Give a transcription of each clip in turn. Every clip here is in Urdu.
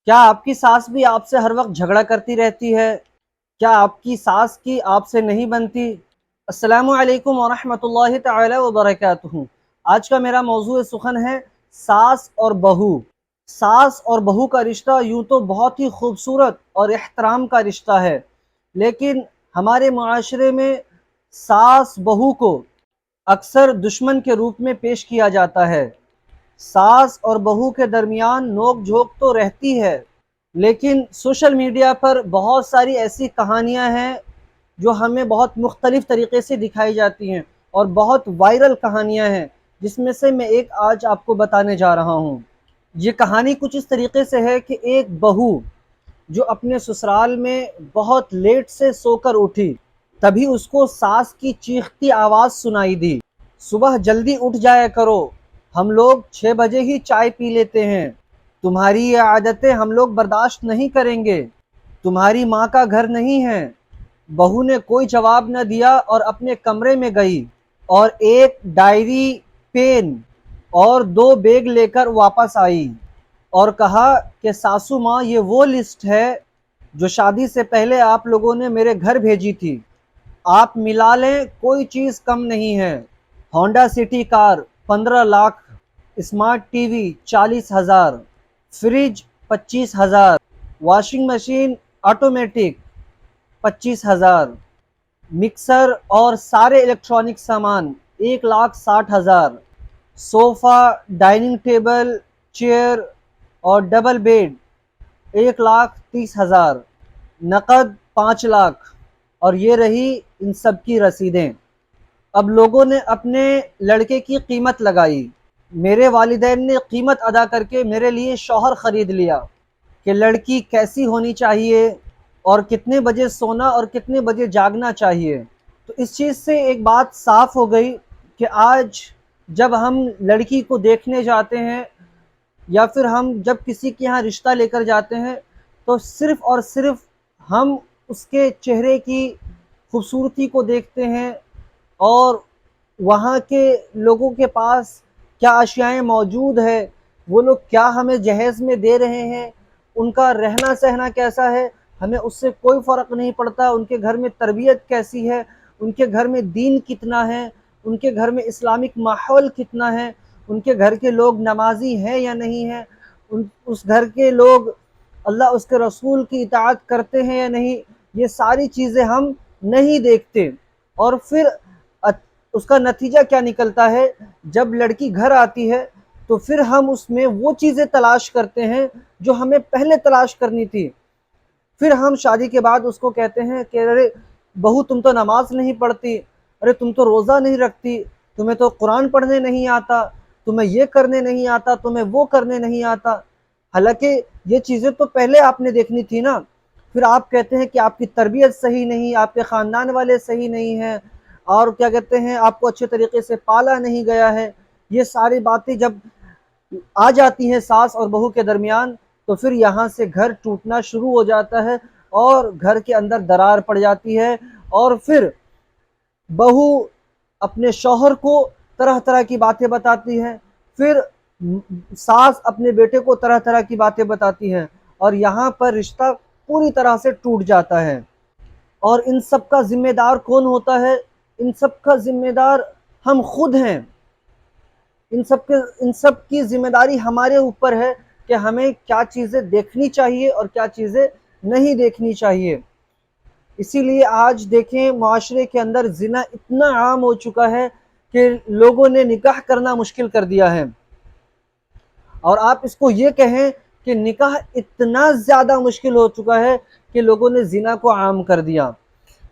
کیا آپ کی ساس بھی آپ سے ہر وقت جھگڑا کرتی رہتی ہے؟ کیا آپ کی ساس کی آپ سے نہیں بنتی؟ السلام علیکم ورحمۃ اللہ تعالی وبرکاتہ۔ آج کا میرا موضوع سخن ہے ساس اور بہو۔ ساس اور بہو کا رشتہ یوں تو بہت ہی خوبصورت اور احترام کا رشتہ ہے، لیکن ہمارے معاشرے میں ساس بہو کو اکثر دشمن کے روپ میں پیش کیا جاتا ہے۔ ساس اور بہو کے درمیان نوک جھوک تو رہتی ہے، لیکن سوشل میڈیا پر بہت ساری ایسی کہانیاں ہیں جو ہمیں بہت مختلف طریقے سے دکھائی جاتی ہیں، اور بہت وائرل کہانیاں ہیں، جس میں سے میں ایک آج آپ کو بتانے جا رہا ہوں۔ یہ کہانی کچھ اس طریقے سے ہے کہ ایک بہو جو اپنے سسرال میں بہت لیٹ سے سو کر اٹھی، تبھی اس کو ساس کی چیختی آواز سنائی دی، صبح جلدی اٹھ جایا کرو، ہم لوگ 6 بجے ہی چائے پی لیتے ہیں، تمہاری یہ عادتیں ہم لوگ برداشت نہیں کریں گے، تمہاری ماں کا گھر نہیں ہے۔ بہو نے کوئی جواب نہ دیا اور اپنے کمرے میں گئی اور ایک ڈائری، پین اور 2 بیگ لے کر واپس آئی اور کہا کہ ساسو ماں، یہ وہ لسٹ ہے جو شادی سے پہلے آپ لوگوں نے میرے گھر بھیجی تھی، آپ ملا لیں، کوئی چیز کم نہیں ہے۔ ہونڈا سٹی کار 15 lakh, smart T V 40,000، fridge 25,000، washing machine automatic 25,000، mixer اور سارے الیکٹرانک سامان 1,60,000، صوفہ، ڈائننگ ٹیبل، چیئر اور ڈبل بیڈ 1,30,000، نقد 5 لاکھ، اور یہ رہی ان سب کی رسیدیں۔ اب لوگوں نے اپنے لڑکے کی قیمت لگائی، میرے والدین نے قیمت ادا کر کے میرے لیے شوہر خرید لیا کہ لڑکی کیسی ہونی چاہیے اور کتنے بجے سونا اور کتنے بجے جاگنا چاہیے۔ تو اس چیز سے ایک بات صاف ہو گئی کہ آج جب ہم لڑکی کو دیکھنے جاتے ہیں یا پھر ہم جب کسی کے یہاں رشتہ لے کر جاتے ہیں، تو صرف اور صرف ہم اس کے چہرے کی خوبصورتی کو دیکھتے ہیں، اور وہاں کے لوگوں کے پاس کیا اشیائیں موجود ہے، وہ لوگ کیا ہمیں جہیز میں دے رہے ہیں، ان کا رہنا سہنا کیسا ہے، ہمیں اس سے کوئی فرق نہیں پڑتا۔ ان کے گھر میں تربیت کیسی ہے، ان کے گھر میں دین کتنا ہے، ان کے گھر میں اسلامک ماحول کتنا ہے، ان کے گھر کے لوگ نمازی ہیں یا نہیں ہیں، اس گھر کے لوگ اللہ اس کے رسول کی اطاعت کرتے ہیں یا نہیں، یہ ساری چیزیں ہم نہیں دیکھتے۔ اور پھر اس کا نتیجہ کیا نکلتا ہے؟ جب لڑکی گھر آتی ہے تو پھر ہم اس میں وہ چیزیں تلاش کرتے ہیں جو ہمیں پہلے تلاش کرنی تھی۔ پھر ہم شادی کے بعد اس کو کہتے ہیں کہ ارے بہو، تم تو نماز نہیں پڑھتی، ارے تم تو روزہ نہیں رکھتی، تمہیں تو قرآن پڑھنے نہیں آتا، تمہیں یہ کرنے نہیں آتا، تمہیں وہ کرنے نہیں آتا۔ حالانکہ یہ چیزیں تو پہلے آپ نے دیکھنی تھی نا۔ پھر آپ کہتے ہیں کہ آپ کی تربیت صحیح نہیں، آپ کے خاندان والے صحیح نہیں ہیں، اور کیا کہتے ہیں، آپ کو اچھے طریقے سے پالا نہیں گیا ہے۔ یہ ساری باتیں جب آ جاتی ہیں ساس اور بہو کے درمیان، تو پھر یہاں سے گھر ٹوٹنا شروع ہو جاتا ہے اور گھر کے اندر درار پڑ جاتی ہے، اور پھر بہو اپنے شوہر کو طرح طرح کی باتیں بتاتی ہے، پھر ساس اپنے بیٹے کو طرح طرح کی باتیں بتاتی ہے، اور یہاں پر رشتہ پوری طرح سے ٹوٹ جاتا ہے۔ اور ان سب کا ذمہ دار کون ہوتا ہے؟ ان سب کا ذمہ دار ہم خود ہیں۔ ان سب کی ذمہ داری ہمارے اوپر ہے کہ ہمیں کیا چیزیں دیکھنی چاہیے اور کیا چیزیں نہیں دیکھنی چاہیے۔ اسی لیے آج دیکھیں معاشرے کے اندر زنا اتنا عام ہو چکا ہے کہ لوگوں نے نکاح کرنا مشکل کر دیا ہے، اور آپ اس کو یہ کہیں کہ نکاح اتنا زیادہ مشکل ہو چکا ہے کہ لوگوں نے زنا کو عام کر دیا۔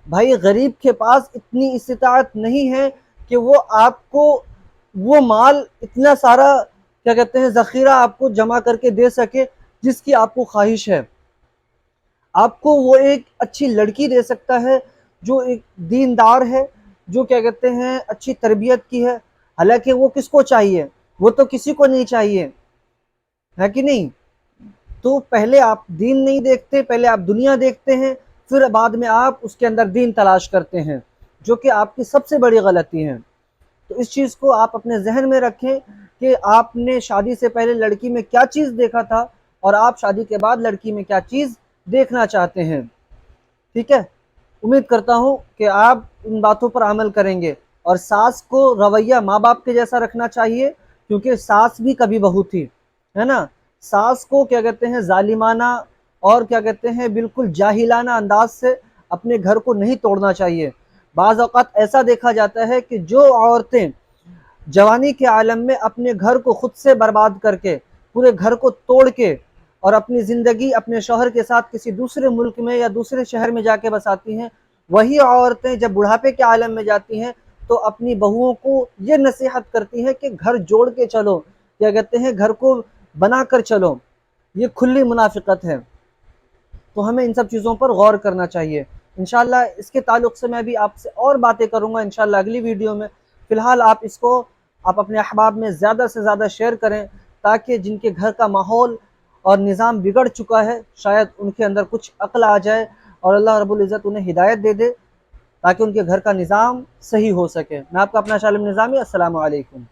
بھائی، غریب کے پاس اتنی استطاعت نہیں ہے کہ وہ آپ کو وہ مال اتنا سارا کیا کہتے ہیں ذخیرہ آپ کو جمع کر کے دے سکے جس کی آپ کو خواہش ہے۔ آپ کو وہ ایک اچھی لڑکی دے سکتا ہے جو ایک دیندار ہے، جو کیا کہتے ہیں اچھی تربیت کی ہے، حالانکہ وہ کس کو چاہیے؟ وہ تو کسی کو نہیں چاہیے، ہے کہ نہیں؟ تو پہلے آپ دین نہیں دیکھتے، پہلے آپ دنیا دیکھتے ہیں، پھر بعد میں آپ اس کے اندر دین تلاش کرتے ہیں، جو کہ آپ کی سب سے بڑی غلطی ہے۔ تو اس چیز کو آپ اپنے ذہن میں رکھیں کہ آپ نے شادی سے پہلے لڑکی میں کیا چیز دیکھا تھا، اور آپ شادی کے بعد لڑکی میں کیا چیز دیکھنا چاہتے ہیں. ٹھیک ہے، امید کرتا ہوں کہ آپ ان باتوں پر عمل کریں گے. اور ساس کو رویہ ماں باپ کے جیسا رکھنا چاہیے، کیونکہ ساس بھی کبھی بہو تھی، ہے نا. ساس کو کیا کہتے ہیں ظالمانہ اور کیا کہتے ہیں بالکل جاہلانہ انداز سے اپنے گھر کو نہیں توڑنا چاہیے. بعض اوقات ایسا دیکھا جاتا ہے کہ جو عورتیں جوانی کے عالم میں اپنے گھر کو خود سے برباد کر کے، پورے گھر کو توڑ کے، اور اپنی زندگی اپنے شوہر کے ساتھ کسی دوسرے ملک میں یا دوسرے شہر میں جا کے بساتی ہیں، وہی عورتیں جب بڑھاپے کے عالم میں جاتی ہیں تو اپنی بہوؤں کو یہ نصیحت کرتی ہیں کہ گھر جوڑ کے چلو، کیا کہتے ہیں گھر کو بنا کر چلو. یہ کھلی منافقت ہے. تو ہمیں ان سب چیزوں پر غور کرنا چاہیے. انشاءاللہ اس کے تعلق سے میں بھی آپ سے اور باتیں کروں گا انشاءاللہ اگلی ویڈیو میں. فی الحال آپ اس کو اپنے احباب میں زیادہ سے زیادہ شیئر کریں، تاکہ جن کے گھر کا ماحول اور نظام بگڑ چکا ہے شاید ان کے اندر کچھ عقل آ جائے اور اللہ رب العزت انہیں ہدایت دے دے، تاکہ ان کے گھر کا نظام صحیح ہو سکے. میں آپ کا اپنا شاہ عالم نظامی. السلام علیکم.